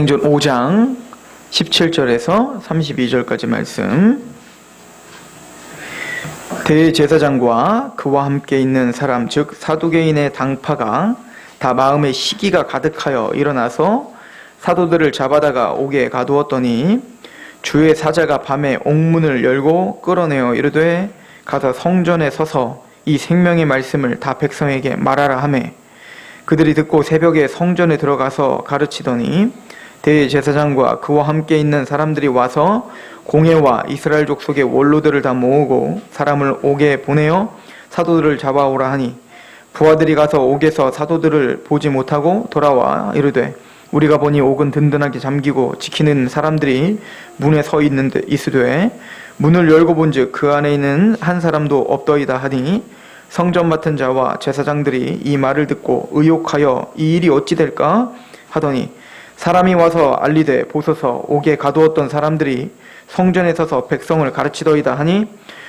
사도행전 5장 17절에서 32절까지 말씀. 대제사장과 그와 함께 있는 사람 즉 사두개인의 당파가 다 마음에 시기가 가득하여 일어나서 사도들을 잡아다가 옥에 가두었더니 주의 사자가 밤에 옥문을 열고 끌어내어 이르되 가서 성전에 서서 이 생명의 말씀을 다 백성에게 말하라 하매 그들이 듣고 새벽에 성전에 들어가서 가르치더니 대제사장과 그와 함께 있는 사람들이 와서 공회와 이스라엘 족속의 원로들을 다 모으고 사람을 옥에 보내어 사도들을 잡아오라 하니 부하들이 가서 옥에서 사도들을 보지 못하고 돌아와 이르되 우리가 보니 옥은 든든하게 잠기고 지키는 사람들이 문에 서 있으되 문을 열고 본즉 그 안에 있는 한 사람도 없더이다 하니 성전 맡은 자와 제사장들이 이 말을 듣고 의혹하여 이 일이 어찌 될까 하더니 사람이 와서 알리되 보소서 옥에 가두었던 사람들이 성전에 서서 백성을 가르치더이다 하니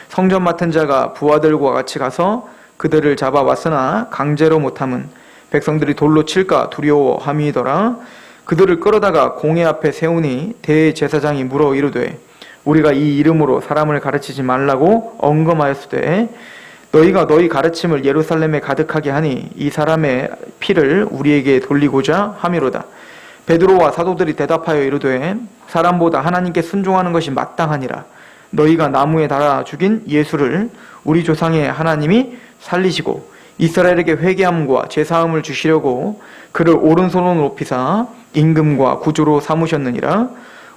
성전 맡은 자가 부하들과 같이 가서 그들을 잡아왔으나 강제로 못함은 백성들이 돌로 칠까 두려워함이더라. 그들을 끌어다가 공회 앞에 세우니 대제사장이 물어 이르되 우리가 이 이름으로 사람을 가르치지 말라고 언검하였으되 너희가 너희 가르침을 예루살렘에 가득하게 하니 이 사람의 피를 우리에게 돌리고자 함이로다. 베드로와 사도들이 대답하여 이르되 사람보다 하나님께 순종하는 것이 마땅하니라. 너희가 나무에 달아 죽인 예수를 우리 조상의 하나님이 살리시고 이스라엘에게 회개함과 제사함을 주시려고 그를 오른손으로 높이사 임금과 구주로 삼으셨느니라.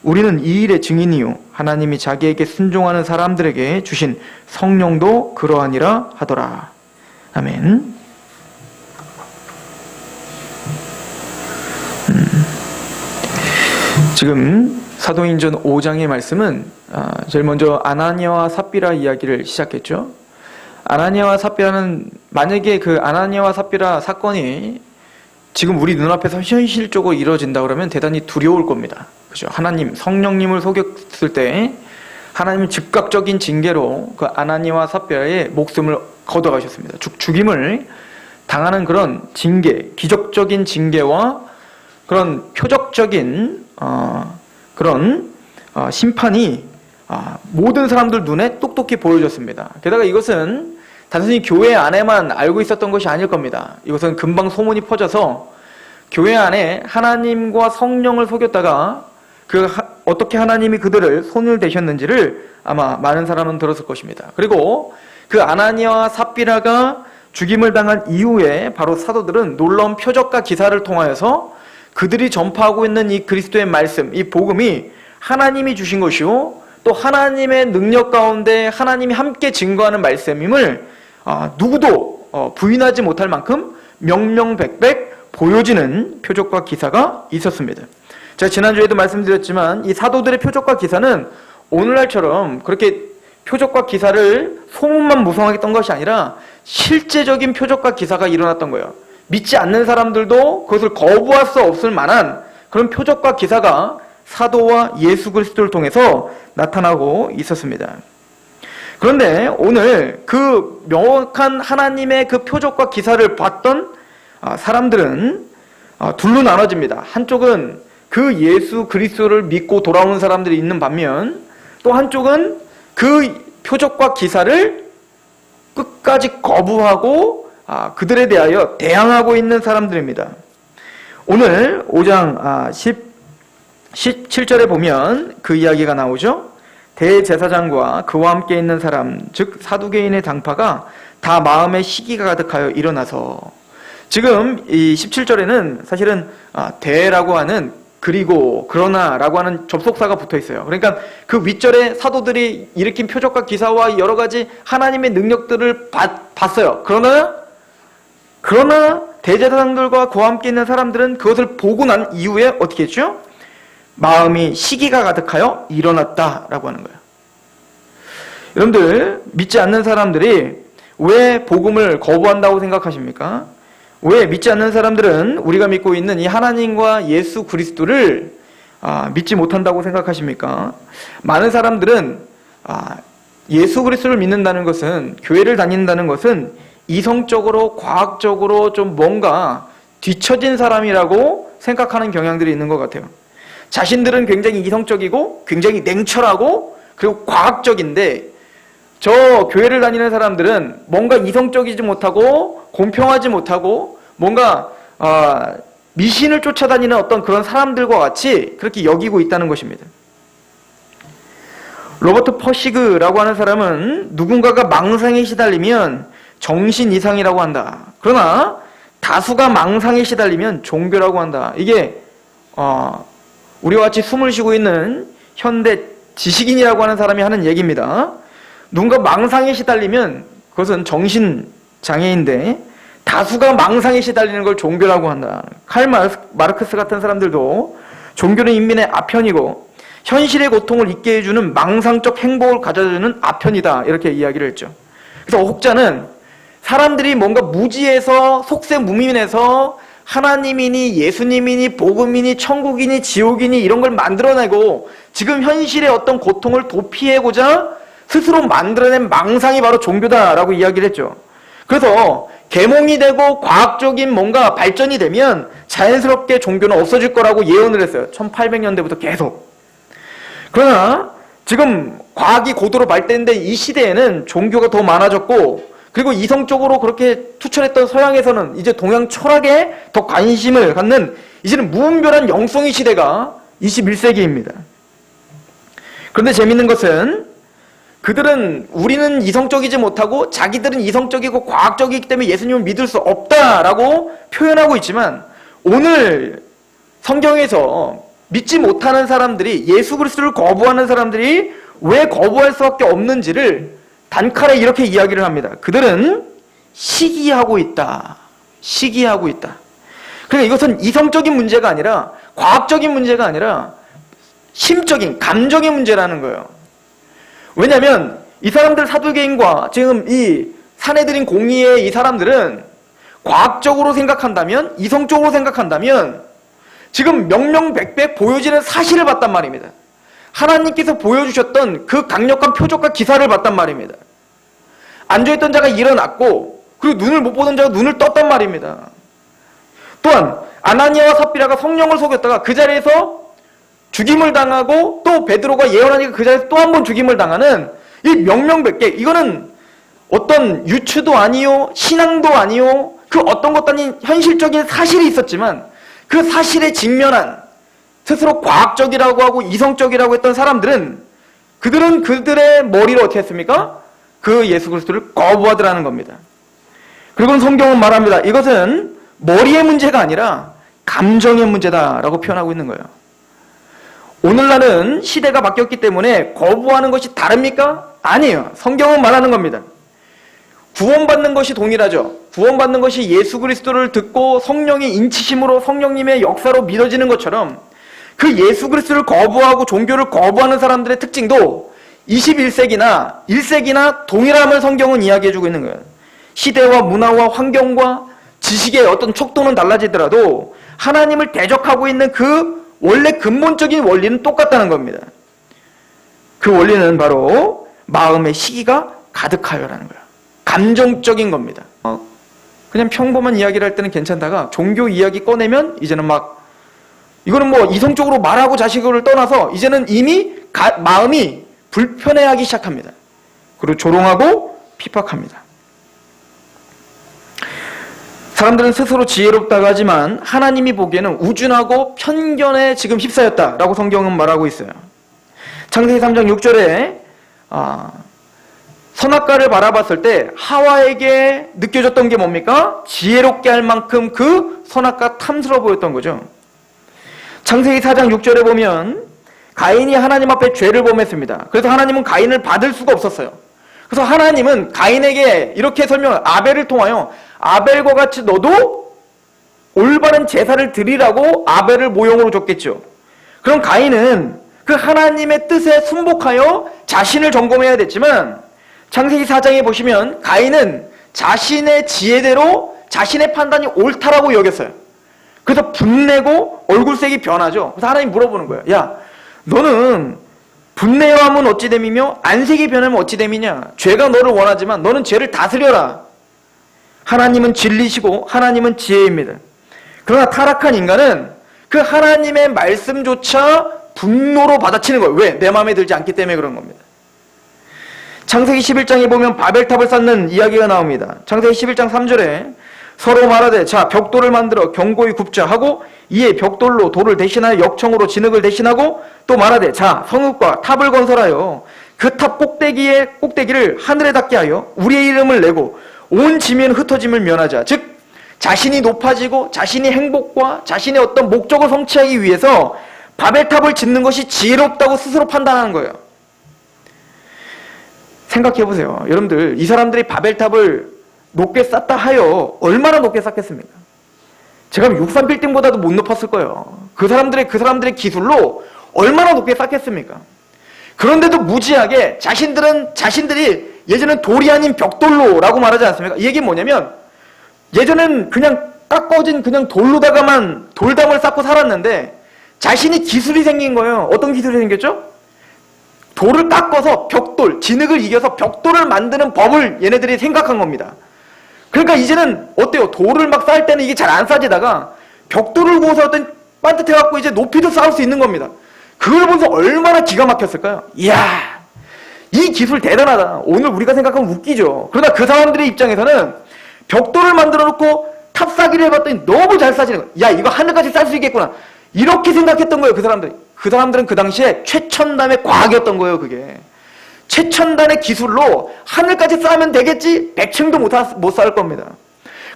우리는 이 일의 증인이요 하나님이 자기에게 순종하는 사람들에게 주신 성령도 그러하니라 하더라. 아멘. 지금 사도행전 5장의 말씀은 제일 먼저 아나니아와 삽비라 이야기를 시작했죠. 아나니아와 삽비라는 만약에 그 아나니아와 삽비라 사건이 지금 우리 눈앞에서 현실적으로 이루어진다 그러면 대단히 두려울 겁니다. 그죠? 하나님, 성령님을 속였을 때 하나님은 즉각적인 징계로 그 아나니아와 삽비라의 목숨을 거둬가셨습니다. 죽임을 당하는 그런 징계, 기적적인 징계와 그런 표적적인 심판이 모든 사람들 눈에 똑똑히 보여졌습니다. 게다가 이것은 단순히 교회 안에만 알고 있었던 것이 아닐 겁니다. 이것은 금방 소문이 퍼져서 교회 안에 하나님과 성령을 속였다가 어떻게 하나님이 그들을 손을 대셨는지를 아마 많은 사람은 들었을 것입니다. 그리고 그 아나니아와 삽비라가 죽임을 당한 이후에 바로 사도들은 놀라운 표적과 기사를 통하여서 그들이 전파하고 있는 이 그리스도의 말씀, 이 복음이 하나님이 주신 것이요 또 하나님의 능력 가운데 하나님이 함께 증거하는 말씀임을 누구도 부인하지 못할 만큼 명명백백 보여지는 표적과 기사가 있었습니다. 제가 지난주에도 말씀드렸지만 이 사도들의 표적과 기사는 오늘날처럼 그렇게 표적과 기사를 소문만 무성하게 했던 것이 아니라 실제적인 표적과 기사가 일어났던 거예요. 믿지 않는 사람들도 그것을 거부할 수 없을 만한 그런 표적과 기사가 사도와 예수 그리스도를 통해서 나타나고 있었습니다. 그런데 오늘 그 명확한 하나님의 그 표적과 기사를 봤던 사람들은 둘로 나눠집니다. 한쪽은 그 예수 그리스도를 믿고 돌아오는 사람들이 있는 반면 또 한쪽은 그 표적과 기사를 끝까지 거부하고 그들에 대하여 대항하고 있는 사람들입니다. 오늘 5장 17절에 보면 그 이야기가 나오죠. 대제사장과 그와 함께 있는 사람 즉 사두개인의 당파가 다 마음에 시기가 가득하여 일어나서 지금 이 17절에는 사실은 대라고 하는 그리고 그러나라고 하는 접속사가 붙어 있어요. 그러니까 그 윗절에 사도들이 일으킨 표적과 기사와 여러 가지 하나님의 능력들을 봤어요. 그러나 대제사장들과 그와 함께 있는 사람들은 그것을 보고 난 이후에 어떻게 했죠? 마음이 시기가 가득하여 일어났다라고 하는 거예요. 여러분들 믿지 않는 사람들이 왜 복음을 거부한다고 생각하십니까? 왜 믿지 않는 사람들은 우리가 믿고 있는 이 하나님과 예수 그리스도를 믿지 못한다고 생각하십니까? 많은 사람들은 예수 그리스도를 믿는다는 것은, 교회를 다닌다는 것은 이성적으로 과학적으로 좀 뭔가 뒤처진 사람이라고 생각하는 경향들이 있는 것 같아요. 자신들은 굉장히 이성적이고 굉장히 냉철하고 그리고 과학적인데 저 교회를 다니는 사람들은 뭔가 이성적이지 못하고 공평하지 못하고 뭔가 미신을 쫓아다니는 어떤 그런 사람들과 같이 그렇게 여기고 있다는 것입니다. 로버트 퍼시그라고 하는 사람은 누군가가 망상에 시달리면 정신 이상이라고 한다. 그러나 다수가 망상에 시달리면 종교라고 한다. 이게 우리와 같이 숨을 쉬고 있는 현대 지식인이라고 하는 사람이 하는 얘기입니다. 누군가 망상에 시달리면 그것은 정신장애인데 다수가 망상에 시달리는 걸 종교라고 한다. 칼 마르크스 같은 사람들도 종교는 인민의 아편이고 현실의 고통을 잊게 해주는 망상적 행복을 가져다주는 아편이다. 이렇게 이야기를 했죠. 그래서 혹자는 사람들이 뭔가 무지에서 속세무민해서 하나님이니 예수님이니 복음이니 천국이니 지옥이니 이런 걸 만들어내고 지금 현실의 어떤 고통을 도피하고자 스스로 만들어낸 망상이 바로 종교다라고 이야기를 했죠. 그래서 계몽이 되고 과학적인 뭔가 발전이 되면 자연스럽게 종교는 없어질 거라고 예언을 했어요. 1800년대부터 계속. 그러나 지금 과학이 고도로 발전된 이 시대에는 종교가 더 많아졌고 그리고 이성적으로 그렇게 투철했던 서양에서는 이제 동양 철학에 더 관심을 갖는 이제는 무분별한 영성의 시대가 21세기입니다. 그런데 재밌는 것은 그들은 우리는 이성적이지 못하고 자기들은 이성적이고 과학적이기 때문에 예수님을 믿을 수 없다라고 표현하고 있지만 오늘 성경에서 믿지 못하는 사람들이 예수 그리스도를 거부하는 사람들이 왜 거부할 수밖에 없는지를 단칼에 이렇게 이야기를 합니다. 그들은 시기하고 있다. 시기하고 있다. 그러니까 이것은 이성적인 문제가 아니라 과학적인 문제가 아니라 심적인 감정의 문제라는 거예요. 왜냐하면 이 사람들 사두개인과 지금 이 사내들인 공의의 이 사람들은 과학적으로 생각한다면 이성적으로 생각한다면 지금 명명백백 보여지는 사실을 봤단 말입니다. 하나님께서 보여주셨던 그 강력한 표적과 기사를 봤단 말입니다. 앉아있던 자가 일어났고 그리고 눈을 못 보던 자가 눈을 떴단 말입니다. 또한 아나니아와 삽비라가 성령을 속였다가 그 자리에서 죽임을 당하고 또 베드로가 예언하니까 그 자리에서 또 한 번 죽임을 당하는 이 명명백개, 이거는 어떤 유추도 아니요 신앙도 아니요 그 어떤 것도 아닌 현실적인 사실이 있었지만 그 사실에 직면한 스스로 과학적이라고 하고 이성적이라고 했던 사람들은 그들은 그들의 머리로 어떻게 했습니까? 그 예수 그리스도를 거부하더라는 겁니다. 그리고 성경은 말합니다. 이것은 머리의 문제가 아니라 감정의 문제다라고 표현하고 있는 거예요. 오늘날은 시대가 바뀌었기 때문에 거부하는 것이 다릅니까? 아니에요. 성경은 말하는 겁니다. 구원받는 것이 동일하죠. 구원받는 것이 예수 그리스도를 듣고 성령의 인치심으로 성령님의 역사로 믿어지는 것처럼 그 예수 그리스도를 거부하고 종교를 거부하는 사람들의 특징도 21세기나 1세기나 동일함을 성경은 이야기해주고 있는 거예요. 시대와 문화와 환경과 지식의 어떤 척도는 달라지더라도 하나님을 대적하고 있는 그 원래 근본적인 원리는 똑같다는 겁니다. 그 원리는 바로 마음의 시기가 가득하여라는 거예요. 감정적인 겁니다. 그냥 평범한 이야기를 할 때는 괜찮다가 종교 이야기 꺼내면 이제는 막 이거는 뭐 이성적으로 말하고 자식을 떠나서 이제는 이미 마음이 불편해하기 시작합니다. 그리고 조롱하고 핍박합니다. 사람들은 스스로 지혜롭다고 하지만 하나님이 보기에는 우준하고 편견에 지금 휩싸였다라고 성경은 말하고 있어요. 창세기 3장 6절에 선악과를 바라봤을 때 하와에게 느껴졌던 게 뭡니까? 지혜롭게 할 만큼 그 선악과 탐스러워 보였던 거죠. 창세기 4장 6절에 보면 가인이 하나님 앞에 죄를 범했습니다. 그래서 하나님은 가인을 받을 수가 없었어요. 그래서 하나님은 가인에게 이렇게 설명을 아벨을 통하여 아벨과 같이 너도 올바른 제사를 드리라고 아벨을 모형으로 줬겠죠. 그럼 가인은 그 하나님의 뜻에 순복하여 자신을 점검해야 됐지만 창세기 4장에 보시면 가인은 자신의 지혜대로 자신의 판단이 옳다라고 여겼어요. 그래서 분내고 얼굴색이 변하죠. 그래서 하나님 물어보는 거예요. 야, 너는 분내함은 어찌 됨이며 안색이 변하면 어찌 됨이냐. 죄가 너를 원하지만 너는 죄를 다스려라. 하나님은 진리시고 하나님은 지혜입니다. 그러나 타락한 인간은 그 하나님의 말씀조차 분노로 받아치는 거예요. 왜? 내 마음에 들지 않기 때문에 그런 겁니다. 창세기 11장에 보면 바벨탑을 쌓는 이야기가 나옵니다. 창세기 11장 3절에 서로 말하되 자 벽돌을 만들어 견고히 굽자 하고 이에 벽돌로 돌을 대신하여 역청으로 진흙을 대신하고 또 말하되 자 성읍과 탑을 건설하여 그 탑 꼭대기를 하늘에 닿게 하여 우리의 이름을 내고 온 지면 흩어짐을 면하자. 즉 자신이 높아지고 자신이 행복과 자신의 어떤 목적을 성취하기 위해서 바벨탑을 짓는 것이 지혜롭다고 스스로 판단하는 거예요. 생각해 보세요. 여러분들 이 사람들이 바벨탑을 높게 쌓다 하여 얼마나 높게 쌓겠습니까? 제가 63빌딩보다도 못 높았을 거예요. 그 사람들의 기술로 얼마나 높게 쌓겠습니까? 그런데도 무지하게 자신들이 예전엔 돌이 아닌 벽돌로라고 말하지 않습니까? 이 얘기는 뭐냐면 예전엔 그냥 깎아진 그냥 돌로다가만 돌담을 쌓고 살았는데 자신이 기술이 생긴 거예요. 어떤 기술이 생겼죠? 돌을 깎아서 벽돌, 진흙을 이겨서 벽돌을 만드는 법을 얘네들이 생각한 겁니다. 그러니까 이제는 어때요? 돌을 막 쌓을 때는 이게 잘 안 쌓지다가 벽돌을 구워서 어떤 반듯해갖고 이제 높이도 쌓을 수 있는 겁니다. 그걸 보면서 얼마나 기가 막혔을까요? 이야, 이 기술 대단하다. 오늘 우리가 생각하면 웃기죠. 그러나 그 사람들의 입장에서는 벽돌을 만들어 놓고 탑 쌓기를 해봤더니 너무 잘 쌓지는 거야. 야, 이거 하늘까지 쌓을 수 있겠구나. 이렇게 생각했던 거예요, 그 사람들이. 그 사람들은 그 당시에 최첨단의 과학이었던 거예요, 그게. 최첨단의 기술로 하늘까지 쌓으면 되겠지? 100층도 못 쌓을 겁니다.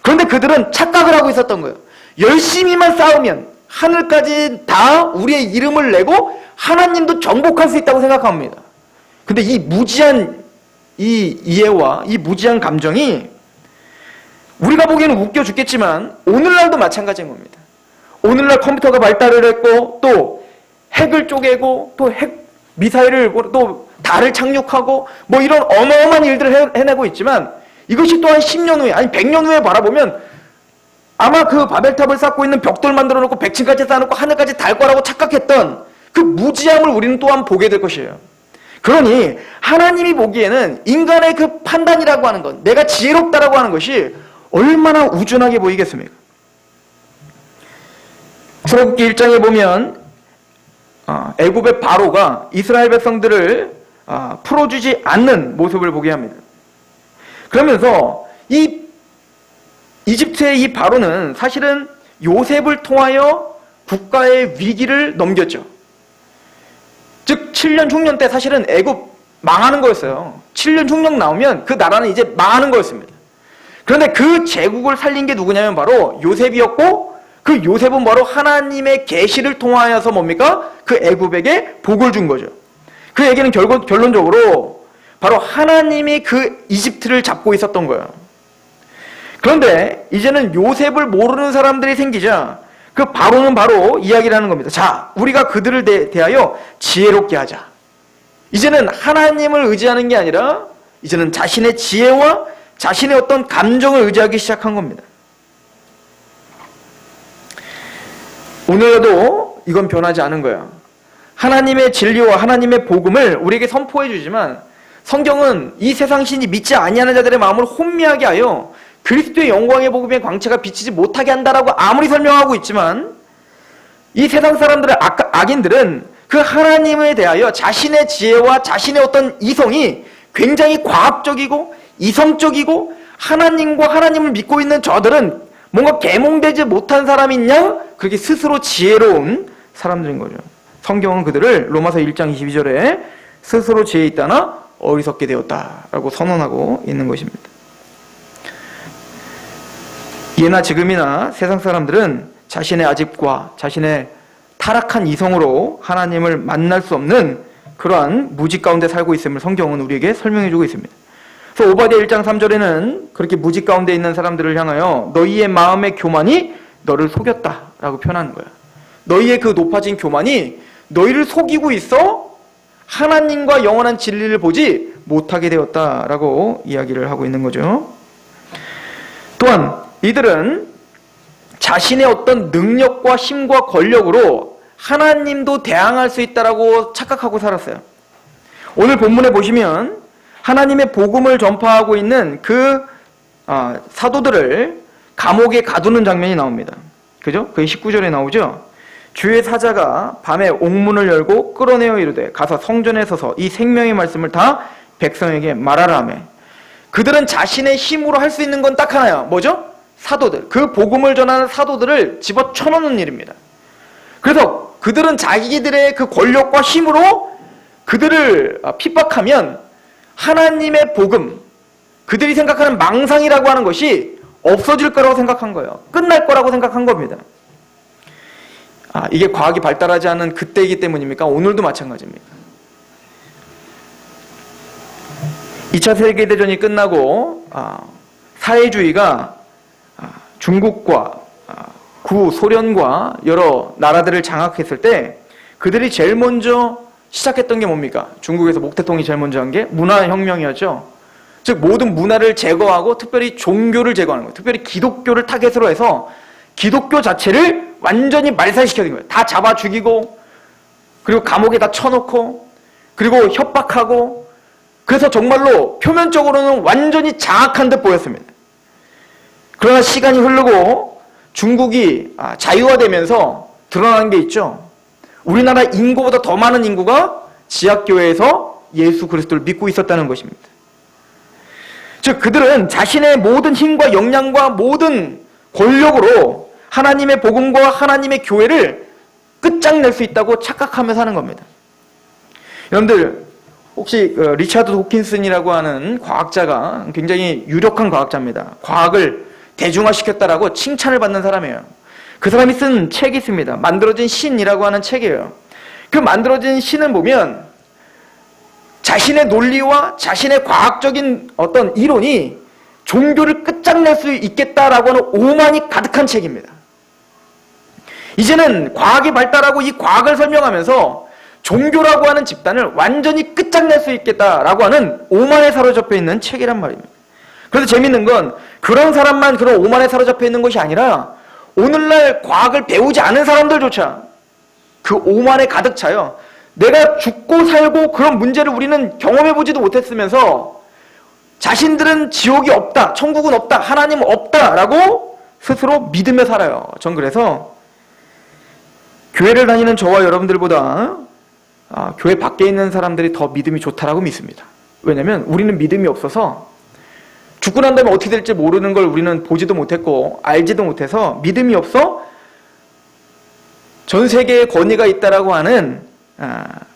그런데 그들은 착각을 하고 있었던 거예요. 열심히만 쌓으면 하늘까지 다 우리의 이름을 내고 하나님도 정복할 수 있다고 생각합니다. 근데 이 무지한 이 이해와 이 무지한 감정이 우리가 보기에는 웃겨 죽겠지만 오늘날도 마찬가지인 겁니다. 오늘날 컴퓨터가 발달을 했고 또 핵을 쪼개고 또 핵 미사일을 또 달을 착륙하고 뭐 이런 어마어마한 일들을 해내고 있지만 이것이 또한 10년 후에 아니 100년 후에 바라보면 아마 그 바벨탑을 쌓고 있는 벽돌 만들어 놓고 100층까지 쌓아놓고 하늘까지 달 거라고 착각했던 그 무지함을 우리는 또한 보게 될 것이에요. 그러니 하나님이 보기에는 인간의 그 판단이라고 하는 것, 내가 지혜롭다라고 하는 것이 얼마나 우준하게 보이겠습니까? 출애굽기 1장에 보면 애굽의 바로가 이스라엘 백성들을 풀어주지 않는 모습을 보게 합니다. 그러면서 이 이집트의 이 바로는 사실은 요셉을 통하여 국가의 위기를 넘겼죠. 즉 7년 흉년 때 사실은 애굽 망하는 거였어요. 7년 흉년 나오면 그 나라는 이제 망하는 거였습니다. 그런데 그 제국을 살린 게 누구냐면 바로 요셉이었고 그 요셉은 바로 하나님의 계시를 통하여서 뭡니까? 그 애굽에게 복을 준 거죠. 그 얘기는 결론적으로 바로 하나님이 그 이집트를 잡고 있었던 거예요. 그런데 이제는 요셉을 모르는 사람들이 생기자 그 바로는 바로 이야기를 하는 겁니다. 자, 우리가 그들을 대하여 지혜롭게 하자. 이제는 하나님을 의지하는 게 아니라 이제는 자신의 지혜와 자신의 어떤 감정을 의지하기 시작한 겁니다. 오늘도 이건 변하지 않은 거예요. 하나님의 진리와 하나님의 복음을 우리에게 선포해 주지만 성경은 이 세상 신이 믿지 아니하는 자들의 마음을 혼미하게 하여 그리스도의 영광의 복음의 광채가 비치지 못하게 한다라고 아무리 설명하고 있지만 이 세상 사람들의 악인들은 그 하나님에 대하여 자신의 지혜와 자신의 어떤 이성이 굉장히 과학적이고 이성적이고 하나님과 하나님을 믿고 있는 저들은 뭔가 계몽되지 못한 사람인 양 그렇게 스스로 지혜로운 사람들인 거죠. 성경은 그들을 로마서 1장 22절에 스스로 지혜 있다나 어리석게 되었다라고 선언하고 있는 것입니다. 예나 지금이나 세상 사람들은 자신의 아집과 자신의 타락한 이성으로 하나님을 만날 수 없는 그러한 무지 가운데 살고 있음을 성경은 우리에게 설명해주고 있습니다. 그래서 오바댜 1장 3절에는 그렇게 무지 가운데 있는 사람들을 향하여 너희의 마음의 교만이 너를 속였다라고 표현하는 거야. 너희의 그 높아진 교만이 너희를 속이고 있어 하나님과 영원한 진리를 보지 못하게 되었다라고 이야기를 하고 있는 거죠. 또한 이들은 자신의 어떤 능력과 힘과 권력으로 하나님도 대항할 수 있다라고 착각하고 살았어요. 오늘 본문에 보시면 하나님의 복음을 전파하고 있는 그 사도들을 감옥에 가두는 장면이 나옵니다. 그죠? 그게 19절에 나오죠? 주의 사자가 밤에 옥문을 열고 끌어내어 이르되 가서 성전에 서서 이 생명의 말씀을 다 백성에게 말하라 하며 그들은 자신의 힘으로 할 수 있는 건 딱 하나야. 뭐죠? 사도들. 그 복음을 전하는 사도들을 집어쳐넣는 일입니다. 그래서 그들은 자기들의 그 권력과 힘으로 그들을 핍박하면 하나님의 복음, 그들이 생각하는 망상이라고 하는 것이 없어질 거라고 생각한 거예요. 끝날 거라고 생각한 겁니다. 이게 과학이 발달하지 않은 그때이기 때문입니까? 오늘도 마찬가지입니다. 2차 세계대전이 끝나고 사회주의가 중국과 구소련과 여러 나라들을 장악했을 때 그들이 제일 먼저 시작했던 게 뭡니까? 중국에서 목태통이 제일 먼저 한 게 문화혁명이었죠. 즉 모든 문화를 제거하고 특별히 종교를 제거하는 거예요. 특별히 기독교를 타겟으로 해서 기독교 자체를 완전히 말살시켜준 거예요. 다 잡아 죽이고 그리고 감옥에 다 쳐놓고 그리고 협박하고 그래서 정말로 표면적으로는 완전히 장악한 듯 보였습니다. 그러나 시간이 흐르고 중국이 자유화되면서 드러난 게 있죠. 우리나라 인구보다 더 많은 인구가 지하교회에서 예수 그리스도를 믿고 있었다는 것입니다. 즉 그들은 자신의 모든 힘과 역량과 모든 권력으로 하나님의 복음과 하나님의 교회를 끝장낼 수 있다고 착각하며 사는 겁니다. 여러분들 혹시 리차드 도킨슨이라고 하는 과학자가 굉장히 유력한 과학자입니다. 과학을 대중화시켰다라고 칭찬을 받는 사람이에요. 그 사람이 쓴 책이 있습니다. 만들어진 신이라고 하는 책이에요. 그 만들어진 신을 보면 자신의 논리와 자신의 과학적인 어떤 이론이 종교를 끝장낼 수 있겠다라고 하는 오만이 가득한 책입니다. 이제는 과학이 발달하고 이 과학을 설명하면서 종교라고 하는 집단을 완전히 끝장낼 수 있겠다라고 하는 오만에 사로잡혀 있는 책이란 말입니다. 그래서 재밌는 건 그런 사람만 그런 오만에 사로잡혀 있는 것이 아니라 오늘날 과학을 배우지 않은 사람들조차 그 오만에 가득 차요. 내가 죽고 살고 그런 문제를 우리는 경험해보지도 못했으면서 자신들은 지옥이 없다, 천국은 없다, 하나님은 없다라고 스스로 믿으며 살아요. 전 그래서 교회를 다니는 저와 여러분들보다 교회 밖에 있는 사람들이 더 믿음이 좋다라고 믿습니다. 왜냐하면 우리는 믿음이 없어서 죽고 난 다음에 어떻게 될지 모르는 걸 우리는 보지도 못했고 알지도 못해서 믿음이 없어 전 세계에 권위가 있다라고 하는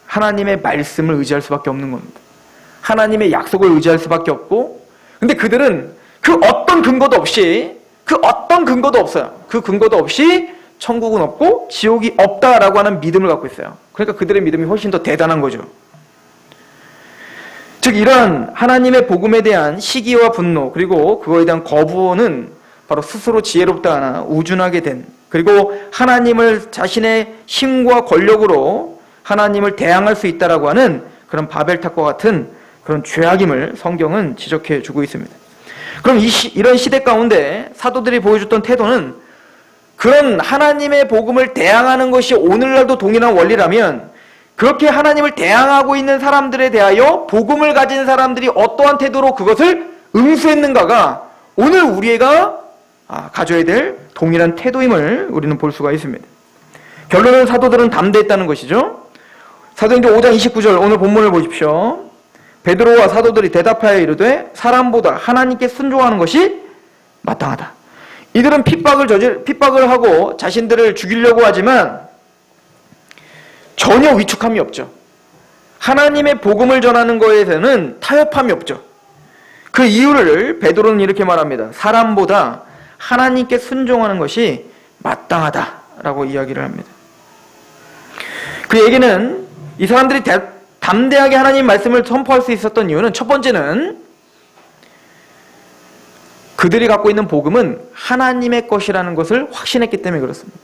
하나님의 말씀을 의지할 수밖에 없는 겁니다. 하나님의 약속을 의지할 수밖에 없고 근데 그들은 그 어떤 근거도 없어요. 그 근거도 없이 천국은 없고 지옥이 없다라고 하는 믿음을 갖고 있어요. 그러니까 그들의 믿음이 훨씬 더 대단한 거죠. 즉 이러한 하나님의 복음에 대한 시기와 분노 그리고 그거에 대한 거부는 바로 스스로 지혜롭다 하나 우준하게 된 그리고 하나님을 자신의 힘과 권력으로 하나님을 대항할 수 있다라고 하는 그런 바벨탑과 같은 그런 죄악임을 성경은 지적해 주고 있습니다. 그럼 이런 시대 가운데 사도들이 보여줬던 태도는 그런 하나님의 복음을 대항하는 것이 오늘날도 동일한 원리라면 그렇게 하나님을 대항하고 있는 사람들에 대하여 복음을 가진 사람들이 어떠한 태도로 그것을 응수했는가가 오늘 우리가 가져야 될 동일한 태도임을 우리는 볼 수가 있습니다. 결론은 사도들은 담대했다는 것이죠. 사도행전 5장 29절 오늘 본문을 보십시오. 베드로와 사도들이 대답하여 이르되 사람보다 하나님께 순종하는 것이 마땅하다. 이들은 핍박을 하고 자신들을 죽이려고 하지만 전혀 위축함이 없죠. 하나님의 복음을 전하는 것에서는 타협함이 없죠. 그 이유를 베드로는 이렇게 말합니다. 사람보다 하나님께 순종하는 것이 마땅하다라고 이야기를 합니다. 그 얘기는 이 사람들이 담대하게 하나님 말씀을 선포할 수 있었던 이유는 첫 번째는 그들이 갖고 있는 복음은 하나님의 것이라는 것을 확신했기 때문에 그렇습니다.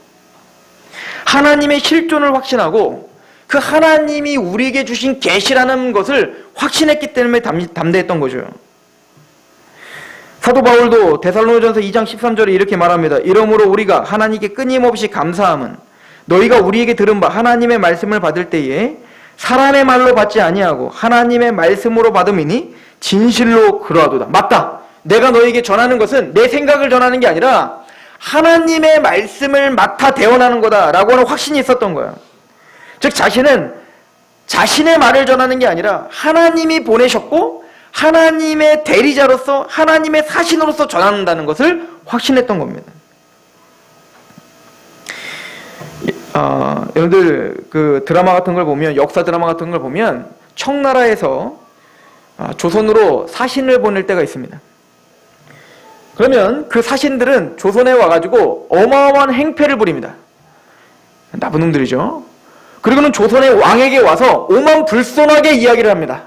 하나님의 실존을 확신하고 그 하나님이 우리에게 주신 계시라는 것을 확신했기 때문에 담대했던 거죠. 사도 바울도 데살로니가전서 2장 13절에 이렇게 말합니다. 이러므로 우리가 하나님께 끊임없이 감사함은 너희가 우리에게 들은 바 하나님의 말씀을 받을 때에 사람의 말로 받지 아니하고 하나님의 말씀으로 받음이니 진실로 그러하도다. 맞다. 내가 너에게 전하는 것은 내 생각을 전하는 게 아니라 하나님의 말씀을 맡아 대언하는 거다라고 하는 확신이 있었던 거예요. 즉 자신은 자신의 말을 전하는 게 아니라 하나님이 보내셨고 하나님의 대리자로서 하나님의 사신으로서 전한다는 것을 확신했던 겁니다. 여러분들 그 드라마 같은 걸 보면, 역사 드라마 같은 걸 보면 청나라에서 조선으로 사신을 보낼 때가 있습니다. 그러면 그 사신들은 조선에 와가지고 어마어마한 행패를 부립니다. 나쁜 놈들이죠. 그리고는 조선의 왕에게 와서 오만불손하게 이야기를 합니다.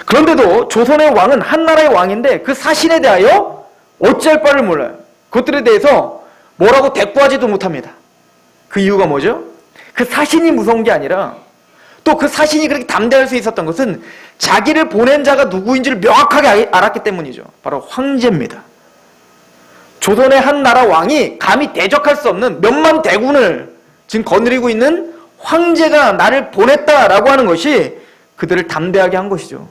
그런데도 조선의 왕은 한나라의 왕인데 그 사신에 대하여 어찌할 바를 몰라요. 그것들에 대해서 뭐라고 대꾸하지도 못합니다. 그 이유가 뭐죠? 그 사신이 무서운 게 아니라 또 그 사신이 그렇게 담대할 수 있었던 것은 자기를 보낸 자가 누구인지를 명확하게 알았기 때문이죠. 바로 황제입니다. 조선의 한 나라 왕이 감히 대적할 수 없는 몇만 대군을 지금 거느리고 있는 황제가 나를 보냈다라고 하는 것이 그들을 담대하게 한 것이죠.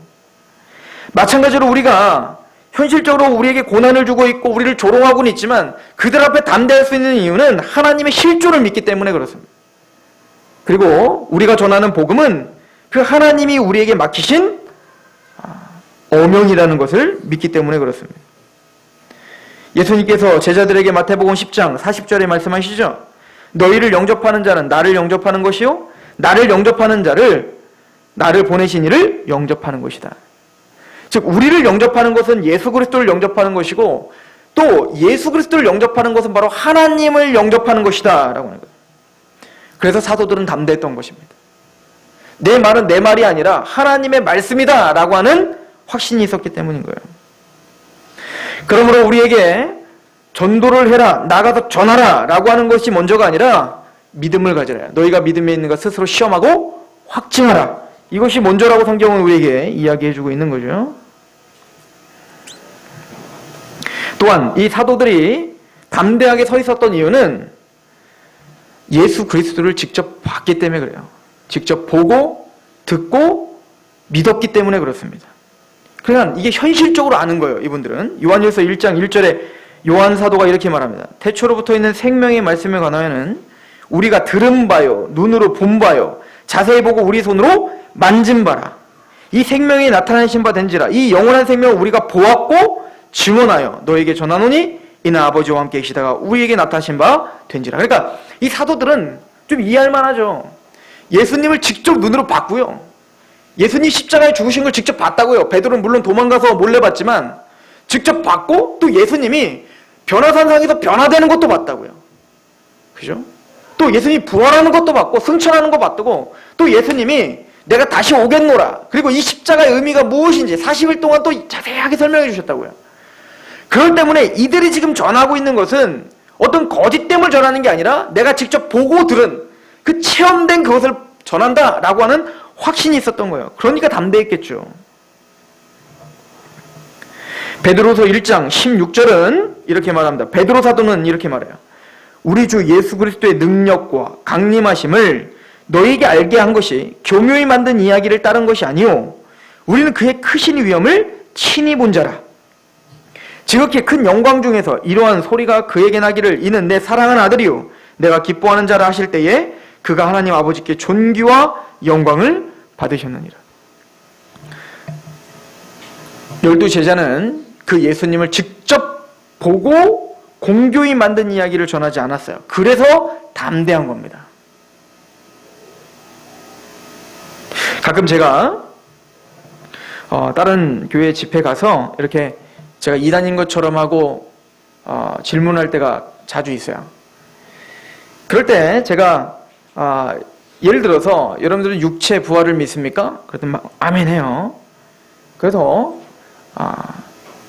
마찬가지로 우리가 현실적으로 우리에게 고난을 주고 있고 우리를 조롱하고는 있지만 그들 앞에 담대할 수 있는 이유는 하나님의 실존을 믿기 때문에 그렇습니다. 그리고 우리가 전하는 복음은 그 하나님이 우리에게 맡기신 어명이라는 것을 믿기 때문에 그렇습니다. 예수님께서 제자들에게 마태복음 10장 40절에 말씀하시죠. 너희를 영접하는 자는 나를 영접하는 것이요 나를 영접하는 자를 나를 보내신 이를 영접하는 것이다. 즉 우리를 영접하는 것은 예수 그리스도를 영접하는 것이고 또 예수 그리스도를 영접하는 것은 바로 하나님을 영접하는 것이다 라고 하는 거예요. 그래서 사도들은 담대했던 것입니다. 내 말은 내 말이 아니라 하나님의 말씀이다 라고 하는 확신이 있었기 때문인 거예요. 그러므로 우리에게 전도를 해라, 나가서 전하라 라고 하는 것이 먼저가 아니라 믿음을 가지라. 너희가 믿음에 있는 것 스스로 시험하고 확증하라. 이것이 먼저라고 성경은 우리에게 이야기해주고 있는 거죠. 또한 이 사도들이 담대하게 서 있었던 이유는 예수 그리스도를 직접 봤기 때문에 그래요. 직접 보고 듣고 믿었기 때문에 그렇습니다. 그러니까 이게 현실적으로 아는 거예요. 이분들은 요한일서 1장 1절에 요한 사도가 이렇게 말합니다. 태초로부터 있는 생명의 말씀에 관하여는 우리가 들은 바요 눈으로 본 바요 자세히 보고 우리 손으로 만진 바라. 이 생명이 나타나신 바 된지라. 이 영원한 생명을 우리가 보았고 증언하여 너에게 전하노니 이는 아버지와 함께 계시다가 우리에게 나타나신 바 된지라. 그러니까 이 사도들은 좀 이해할 만하죠. 예수님을 직접 눈으로 봤고요. 예수님 십자가에 죽으신 걸 직접 봤다고요. 베드로는 물론 도망가서 몰래 봤지만 직접 봤고 또 예수님이 변화산상에서 변화되는 것도 봤다고요. 그죠? 또 예수님이 부활하는 것도 봤고 승천하는 거 봤다고 또 예수님이 내가 다시 오겠노라. 그리고 이 십자가의 의미가 무엇인지 40일 동안 또 자세하게 설명해 주셨다고요. 그렇기 때문에 이들이 지금 전하고 있는 것은 어떤 거짓됨을 전하는 게 아니라 내가 직접 보고 들은 그 체험된 그것을 전한다라고 하는 확신이 있었던 거예요. 그러니까 담대했겠죠. 베드로서 1장 16절은 이렇게 말합니다. 베드로 사도는 이렇게 말해요. 우리 주 예수 그리스도의 능력과 강림하심을 너희에게 알게 한 것이 교묘히 만든 이야기를 따른 것이 아니오. 우리는 그의 크신 위엄을 친히 본 자라. 지극히 큰 영광 중에서 이러한 소리가 그에게 나기를 이는 내 사랑하는 아들이요 내가 기뻐하는 자라 하실 때에 그가 하나님 아버지께 존귀와 영광을 받으셨느니라. 12제자는 그 예수님을 직접 보고 공교히 만든 이야기를 전하지 않았어요. 그래서 담대한 겁니다. 가끔 제가 다른 교회 집회 가서 이렇게 제가 이단인 것처럼 하고 질문할 때가 자주 있어요. 그럴 때 제가 예를 들어서 여러분들은 육체 부활을 믿습니까? 그랬더니 막 아멘 해요. 그래서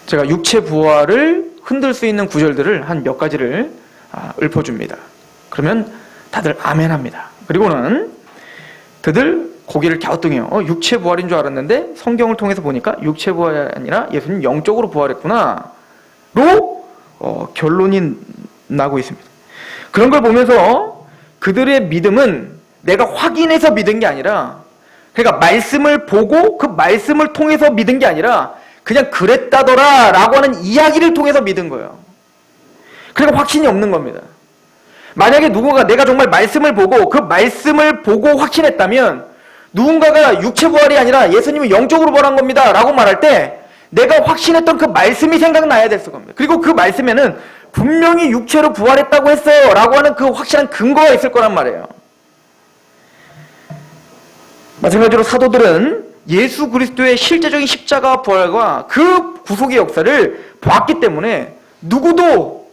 제가 육체 부활을 흔들 수 있는 구절들을 한 몇 가지를 읊어줍니다. 그러면 다들 아멘 합니다. 그리고는 다들 고개를 갸우뚱해요. 육체 부활인 줄 알았는데 성경을 통해서 보니까 육체 부활이 아니라 예수님 영적으로 부활했구나 로 결론이 나고 있습니다. 그런 걸 보면서 그들의 믿음은 내가 확인해서 믿은 게 아니라 그러니까 말씀을 보고 그 말씀을 통해서 믿은 게 아니라 그냥 그랬다더라 라고 하는 이야기를 통해서 믿은 거예요. 그러니까 확신이 없는 겁니다. 만약에 누군가 내가 정말 말씀을 보고 그 말씀을 보고 확신했다면 누군가가 육체 부활이 아니라 예수님이 영적으로 부활한 겁니다 라고 말할 때 내가 확신했던 그 말씀이 생각나야 됐을 겁니다. 그리고 그 말씀에는 분명히 육체로 부활했다고 했어요 라고 하는 그 확실한 근거가 있을 거란 말이에요. 마찬가지로 사도들은 예수 그리스도의 실제적인 십자가 부활과 그 구속의 역사를 보았기 때문에 누구도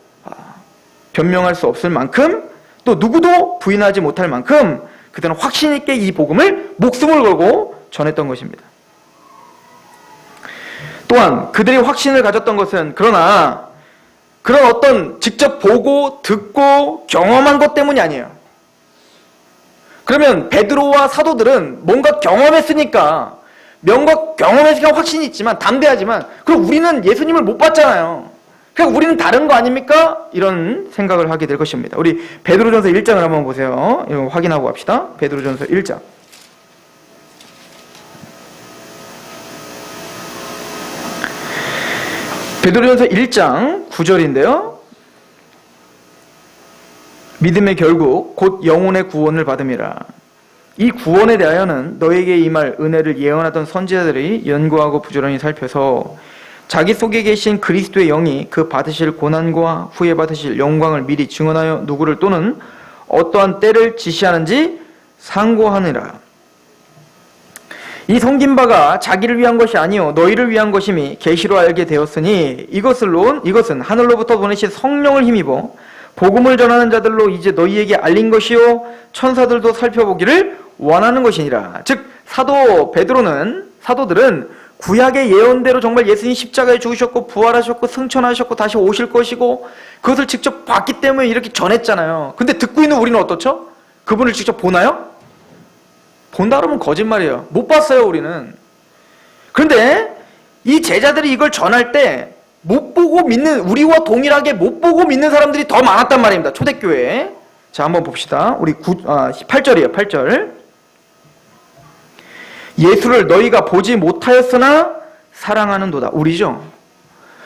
변명할 수 없을 만큼 또 누구도 부인하지 못할 만큼 그들은 확신 있게 이 복음을 목숨을 걸고 전했던 것입니다. 또한 그들이 확신을 가졌던 것은 그러나 그런 어떤 직접 보고 듣고 경험한 것 때문이 아니에요. 그러면 베드로와 사도들은 뭔가 경험했으니까 뭔가 경험했으니까 확신이 있지만 담대하지만 그럼 우리는 예수님을 못 봤잖아요. 그러니까 우리는 다른 거 아닙니까? 이런 생각을 하게 될 것입니다. 우리 베드로전서 1장을 한번 보세요. 이거 확인하고 갑시다. 베드로전서 1장. 베드로전서 1장 9절인데요. 믿음의 결국 곧 영혼의 구원을 받음이라. 이 구원에 대하여는 너에게 임할 은혜를 예언하던 선지자들이 연구하고 부지런히 살펴서 자기 속에 계신 그리스도의 영이 그 받으실 고난과 후에 받으실 영광을 미리 증언하여 누구를 또는 어떠한 때를 지시하는지 상고하느라. 이 섬긴 바가 자기를 위한 것이 아니요 너희를 위한 것임이 계시로 알게 되었으니 이것은 하늘로부터 보내신 성령을 힘입어 복음을 전하는 자들로 이제 너희에게 알린 것이요 천사들도 살펴보기를 원하는 것이니라. 즉 사도들은 구약의 예언대로 정말 예수님 십자가에 죽으셨고 부활하셨고 승천하셨고 다시 오실 것이고 그것을 직접 봤기 때문에 이렇게 전했잖아요. 근데 듣고 있는 우리는 어떻죠? 그분을 직접 보나요? 본다 그러면 거짓말이에요. 못 봤어요 우리는. 그런데 이 제자들이 이걸 전할 때 못 보고 믿는, 우리와 동일하게 못 보고 믿는 사람들이 더 많았단 말입니다. 초대교회에. 자, 한번 봅시다. 우리 8절이에요. 8절. 예수를 너희가 보지 못하였으나 사랑하는도다. 우리죠.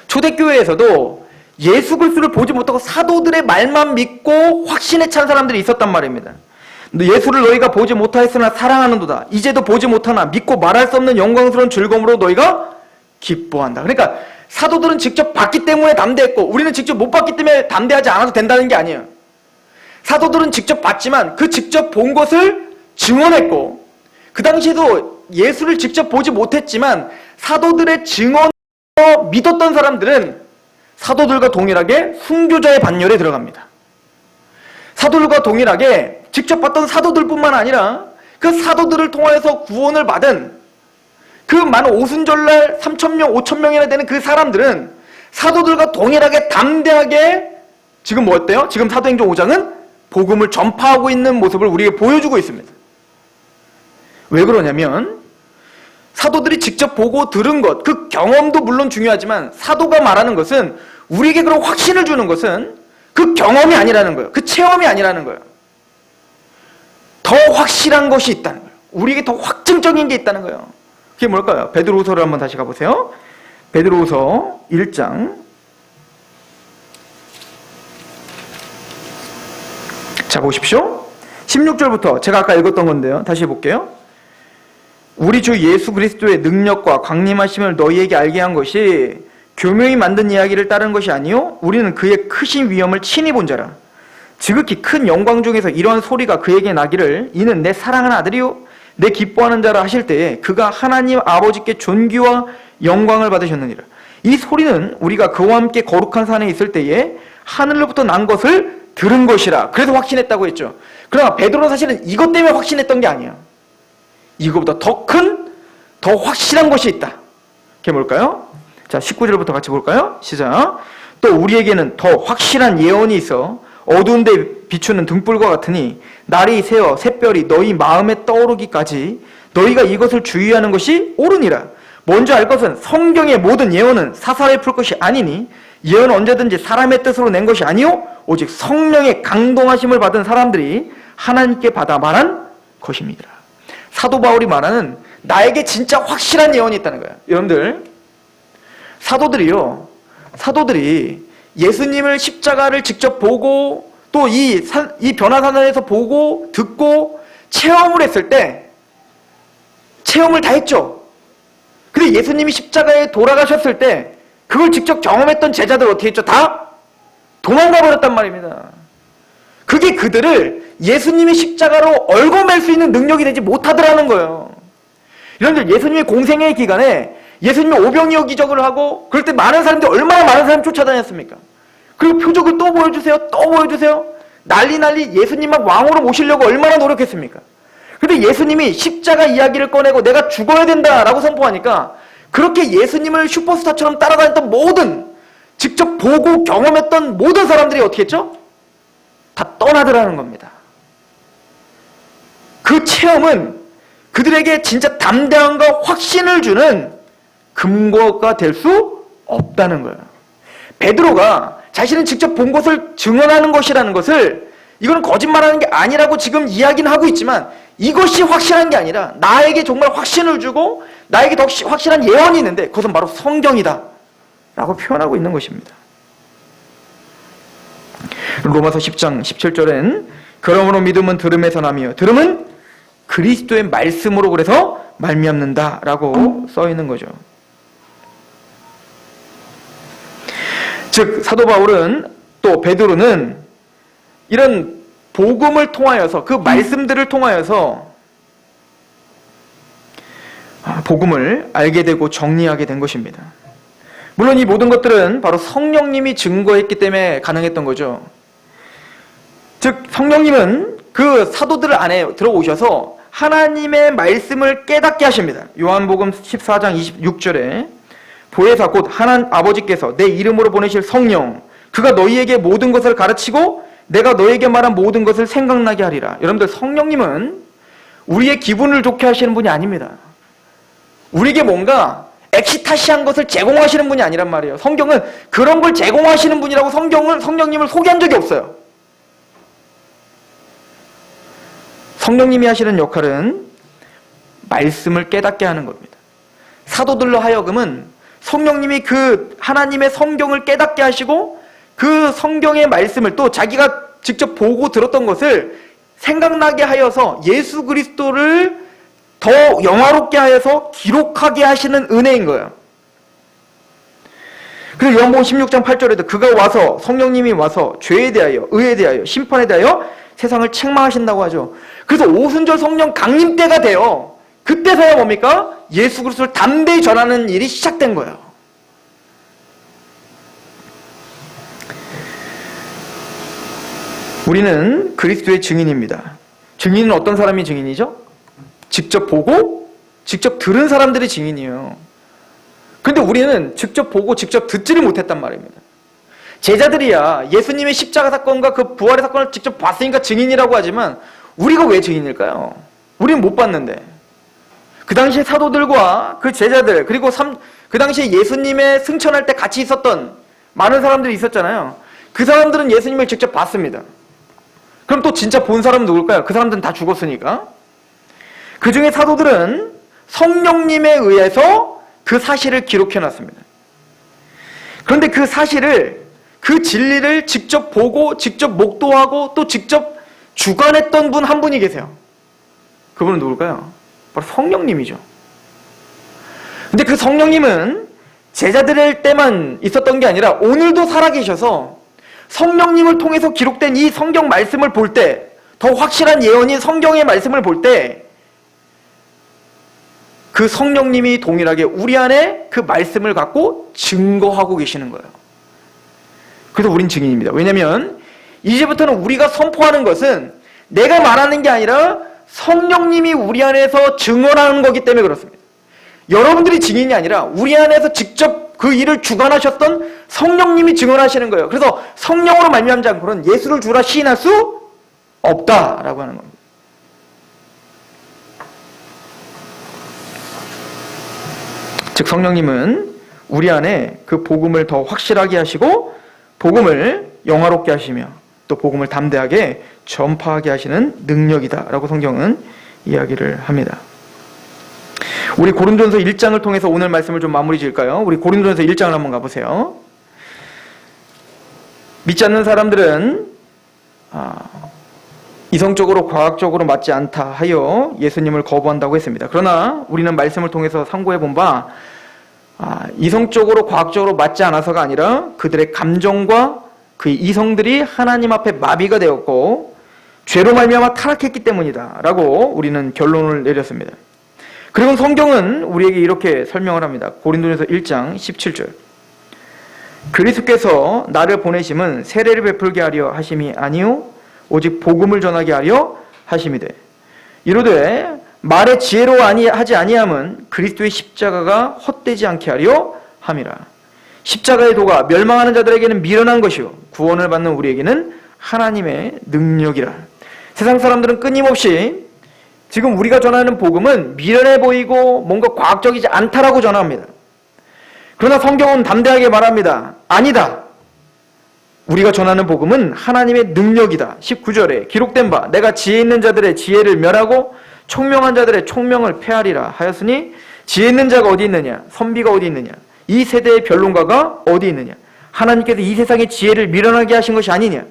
초대교회에서도 예수 그리스도를 보지 못하고 사도들의 말만 믿고 확신에 찬 사람들이 있었단 말입니다. 예수를 너희가 보지 못하였으나 사랑하는도다. 이제도 보지 못하나 믿고 말할 수 없는 영광스러운 즐거움으로 너희가 기뻐한다. 그러니까 사도들은 직접 봤기 때문에 담대했고 우리는 직접 못 봤기 때문에 담대하지 않아도 된다는 게 아니에요. 사도들은 직접 봤지만 그 직접 본 것을 증언했고 그 당시에도 예수를 직접 보지 못했지만 사도들의 증언을 믿었던 사람들은 사도들과 동일하게 순교자의 반열에 들어갑니다. 사도들과 동일하게 직접 봤던 사도들뿐만 아니라 그 사도들을 통하여서 구원을 받은 그 많은 오순절날 3,000명, 5,000명이나 되는 그 사람들은 사도들과 동일하게 담대하게 지금 뭐 어때요? 지금 사도행전 5장은 복음을 전파하고 있는 모습을 우리에게 보여주고 있습니다. 왜 그러냐면 사도들이 직접 보고 들은 것, 그 경험도 물론 중요하지만 사도가 말하는 것은 우리에게 그런 확신을 주는 것은 그 경험이 아니라는 거예요. 그 체험이 아니라는 거예요. 더 확실한 것이 있다는 거예요. 우리에게 더 확증적인 게 있다는 거예요. 그게 뭘까요? 베드로후서를 한번 다시 가보세요. 베드로후서 1장. 자, 보십시오. 16절부터 제가 아까 읽었던 건데요. 다시 해볼게요. 우리 주 예수 그리스도의 능력과 강림하심을 너희에게 알게 한 것이 교묘히 만든 이야기를 따른 것이 아니요 우리는 그의 크신 위엄을 친히 본 자라. 지극히 큰 영광 중에서 이러한 소리가 그에게 나기를 이는 내 사랑하는 아들이요 내 기뻐하는 자라 하실 때에 그가 하나님 아버지께 존귀와 영광을 받으셨느니라. 이 소리는 우리가 그와 함께 거룩한 산에 있을 때에 하늘로부터 난 것을 들은 것이라. 그래서 확신했다고 했죠. 그러나 베드로는 사실은 이것 때문에 확신했던 게 아니에요. 이거보다 더 큰, 더 확실한 것이 있다. 그게 뭘까요? 자, 19절부터 같이 볼까요? 시작. 또 우리에게는 더 확실한 예언이 있어 어두운 데 비추는 등불과 같으니 날이 새어 샛별이 너희 마음에 떠오르기까지 너희가 이것을 주의하는 것이 옳으니라. 먼저 알 것은 성경의 모든 예언은 사사로이 풀 것이 아니니 예언은 언제든지 사람의 뜻으로 낸 것이 아니요 오직 성령의 강동하심을 받은 사람들이 하나님께 받아 말한 것입니다. 사도 바울이 말하는 나에게 진짜 확실한 예언이 있다는 거예요. 여러분들, 사도들이 예수님을 십자가를 직접 보고 또 이 변화산원에서 보고 듣고 체험을 했을 때 체험을 다 했죠. 근데 예수님이 십자가에 돌아가셨을 때 그걸 직접 경험했던 제자들 어떻게 했죠? 다 도망가 버렸단 말입니다. 그게 그들을 예수님이 십자가로 얽어맬 수 있는 능력이 되지 못하더라는 거예요. 여러분들, 예수님의 공생의 기간에 예수님이 오병이어 기적을 하고 그럴 때 많은 사람들이 얼마나 많은 사람이 쫓아다녔습니까? 그리고 표적을 또 보여주세요, 또 보여주세요. 난리 예수님만 왕으로 모시려고 얼마나 노력했습니까? 근데 예수님이 십자가 이야기를 꺼내고 내가 죽어야 된다라고 선포하니까 그렇게 예수님을 슈퍼스타처럼 따라다녔던 모든, 직접 보고 경험했던 모든 사람들이 어떻게 했죠? 다 떠나더라는 겁니다. 그 체험은 그들에게 진짜 담대함과 확신을 주는 근거가 될 수 없다는 거예요. 베드로가 자신은 직접 본 것을 증언하는 것이라는 것을, 이거는 거짓말하는 게 아니라고 지금 이야기는 하고 있지만 이것이 확실한 게 아니라 나에게 정말 확신을 주고 나에게 더 확실한 예언이 있는데 그것은 바로 성경이다 라고 표현하고 있는 것입니다. 로마서 10장 17절엔 그러므로 믿음은 들음에서 나며 들음은 그리스도의 말씀으로 그래서 말미암는다 라고 써 있는 거죠. 즉 사도 바울은 또 베드로는 이런 복음을 통하여서, 그 말씀들을 통하여서 복음을 알게 되고 정리하게 된 것입니다. 물론 이 모든 것들은 바로 성령님이 증거했기 때문에 가능했던 거죠. 즉 성령님은 그 사도들 안에 들어오셔서 하나님의 말씀을 깨닫게 하십니다. 요한복음 14장 26절에 보혜사 곧 하나님 아버지께서 내 이름으로 보내실 성령, 그가 너희에게 모든 것을 가르치고 내가 너에게 말한 모든 것을 생각나게 하리라. 여러분들, 성령님은 우리의 기분을 좋게 하시는 분이 아닙니다. 우리에게 뭔가 엑시타시한 것을 제공하시는 분이 아니란 말이에요. 성경은 그런 걸 제공하시는 분이라고 성령님을 소개한 적이 없어요. 성령님이 하시는 역할은 말씀을 깨닫게 하는 겁니다. 사도들로 하여금은 성령님이 그 하나님의 성경을 깨닫게 하시고 그 성경의 말씀을 또 자기가 직접 보고 들었던 것을 생각나게 하여서 예수 그리스도를 더 영화롭게 하여서 기록하게 하시는 은혜인 거예요. 그래서 요한복음 16장 8절에도 그가 와서, 성령님이 와서 죄에 대하여, 의에 대하여, 심판에 대하여 세상을 책망하신다고 하죠. 그래서 오순절 성령 강림 때가 돼요. 그때서야 뭡니까? 예수 그리스도를 담대히 전하는 일이 시작된 거예요. 우리는 그리스도의 증인입니다. 증인은 어떤 사람이 증인이죠? 직접 보고 직접 들은 사람들이 증인이에요. 그런데 우리는 직접 보고 직접 듣지를 못했단 말입니다. 제자들이야 예수님의 십자가 사건과 그 부활의 사건을 직접 봤으니까 증인이라고 하지만 우리가 왜 증인일까요? 우리는 못 봤는데. 그 당시에 사도들과 그 제자들, 그리고 그 당시에 예수님의 승천할 때 같이 있었던 많은 사람들이 있었잖아요. 그 사람들은 예수님을 직접 봤습니다. 그럼 또 진짜 본 사람은 누굴까요? 그 사람들은 다 죽었으니까. 그 중에 사도들은 성령님에 의해서 그 사실을 기록해놨습니다. 그런데 그 사실을, 그 진리를 직접 보고 직접 목도하고 또 직접 주관했던 분 한 분이 계세요. 그분은 누굴까요? 바로 성령님이죠. 근데 그 성령님은 제자들 때만 있었던 게 아니라 오늘도 살아계셔서 성령님을 통해서 기록된 이 성경 말씀을 볼 때, 더 확실한 예언인 성경의 말씀을 볼 때 그 성령님이 동일하게 우리 안에 그 말씀을 갖고 증거하고 계시는 거예요. 그래서 우린 증인입니다. 왜냐하면 이제부터는 우리가 선포하는 것은 내가 말하는 게 아니라 성령님이 우리 안에서 증언하는 거기 때문에 그렇습니다. 여러분들이 증인이 아니라 우리 안에서 직접 그 일을 주관하셨던 성령님이 증언하시는 거예요. 그래서 성령으로 말미암지 않고는 예수를 주라 시인할 수 없다라고 하는 겁니다. 즉 성령님은 우리 안에 그 복음을 더 확실하게 하시고 복음을 영화롭게 하시며 또 복음을 담대하게 전파하게 하시는 능력이다라고 성경은 이야기를 합니다. 우리 고린도전서 1장을 통해서 오늘 말씀을 좀 마무리 지을까요? 우리 고린도전서 1장을 한번 가보세요. 믿지 않는 사람들은 이성적으로 과학적으로 맞지 않다 하여 예수님을 거부한다고 했습니다. 그러나 우리는 말씀을 통해서 상고해 본 바 이성적으로 과학적으로 맞지 않아서가 아니라 그들의 감정과 그 이성들이 하나님 앞에 마비가 되었고 죄로 말미암아 타락했기 때문이다 라고 우리는 결론을 내렸습니다. 그리고 성경은 우리에게 이렇게 설명을 합니다. 고린도전서 1장 17절, 그리스도께서 나를 보내심은 세례를 베풀게 하려 하심이 아니요 오직 복음을 전하게 하려 하심이되 이르되 말의 지혜로 하지 아니함은 그리스도의 십자가가 헛되지 않게 하려 함이라. 십자가의 도가 멸망하는 자들에게는 미련한 것이요 구원을 받는 우리에게는 하나님의 능력이라. 세상 사람들은 끊임없이 지금 우리가 전하는 복음은 미련해 보이고 뭔가 과학적이지 않다라고 전합니다. 그러나 성경은 담대하게 말합니다. 아니다. 우리가 전하는 복음은 하나님의 능력이다. 19절에 기록된 바 내가 지혜 있는 자들의 지혜를 멸하고 총명한 자들의 총명을 폐하리라 하였으니 지혜 있는 자가 어디 있느냐? 선비가 어디 있느냐? 이 세대의 변론가가 어디 있느냐? 하나님께서 이 세상의 지혜를 미련하게 하신 것이 아니냐?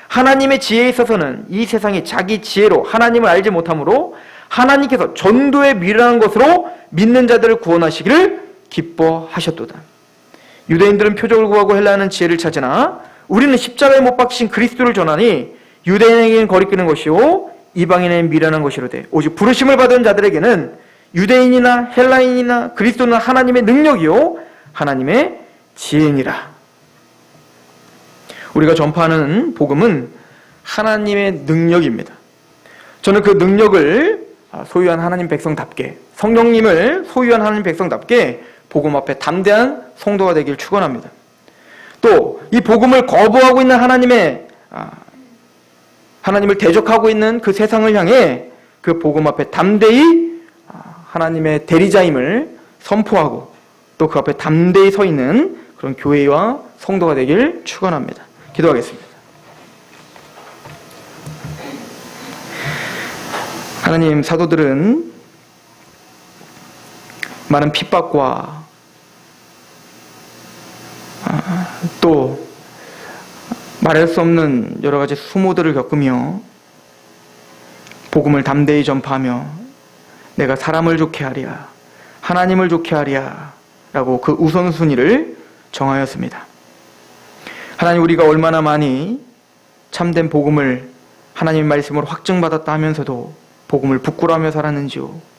하나님의 지혜에 있어서는 이 세상이 자기 지혜로 하나님을 알지 못하므로 하나님께서 전도에 미련한 것으로 믿는 자들을 구원하시기를 기뻐하셨도다. 유대인들은 표적을 구하고 헬라는 지혜를 찾으나 우리는 십자가에 못 박히신 그리스도를 전하니 유대인에게는 거리끼는 것이요 이방인에게는 미련한 것이로되 오직 부르심을 받은 자들에게는 유대인이나 헬라인이나 그리스도는 하나님의 능력이요 하나님의 지혜니라. 우리가 전파하는 복음은 하나님의 능력입니다. 저는 그 능력을 소유한 하나님 백성답게, 성령님을 소유한 하나님 백성답게 복음 앞에 담대한 성도가 되길 축원합니다. 또 이 복음을 거부하고 있는 하나님을 대적하고 있는 그 세상을 향해 그 복음 앞에 담대히 하나님의 대리자임을 선포하고 또 그 앞에 담대히 서 있는 그런 교회와 성도가 되길 축원합니다. 기도하겠습니다. 하나님, 사도들은 많은 핍박과 또 말할 수 없는 여러 가지 수모들을 겪으며 복음을 담대히 전파하며 내가 사람을 좋게 하랴, 하나님을 좋게 하랴 라고 그 우선순위를 정하였습니다. 하나님, 우리가 얼마나 많이 참된 복음을 하나님의 말씀으로 확증받았다 하면서도 복음을 부끄러워하며 살았는지요.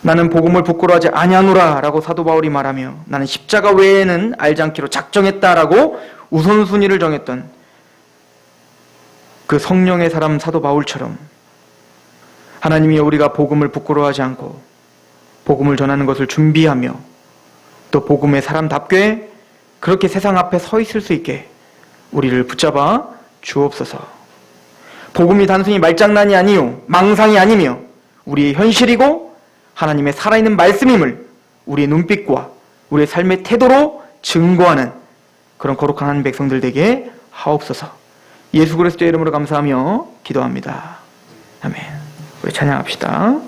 나는 복음을 부끄러워하지 아니하노라 라고 사도 바울이 말하며 나는 십자가 외에는 알지 않기로 작정했다라고 우선순위를 정했던 그 성령의 사람 사도 바울처럼 하나님이 우리가 복음을 부끄러워하지 않고 복음을 전하는 것을 준비하며 또 복음의 사람답게 그렇게 세상 앞에 서 있을 수 있게 우리를 붙잡아 주옵소서. 복음이 단순히 말장난이 아니요 망상이 아니며 우리의 현실이고 하나님의 살아있는 말씀임을 우리의 눈빛과 우리의 삶의 태도로 증거하는 그런 거룩한 하나님 백성들 되게 하옵소서. 예수 그리스도의 이름으로 감사하며 기도합니다. 아멘. 우리 찬양합시다.